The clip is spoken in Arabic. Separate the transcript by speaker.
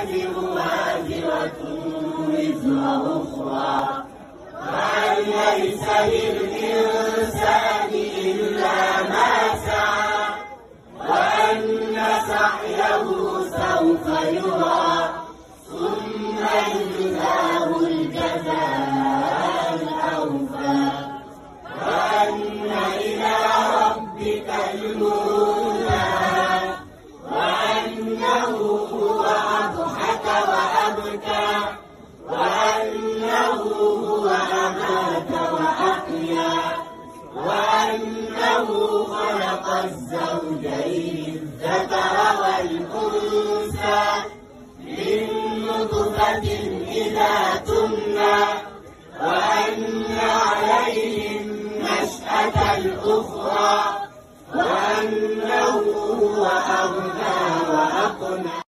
Speaker 1: تزر وازرة وزر أخرى وأن ليس للإنسان إلا ما سعى وأن سعيه سوف يرى ثم يجزاه الجزاء الأوفى وأن إلى ربك المنتهى وأنه هو أضحك وأبكى وأنه هو أمات وأحيا وأنه خلق الزوجين الذكر والأنثى من نطفة إذا تمنى وأن عليه النشأة الأخرى وأنه هو أغنى وأقنى.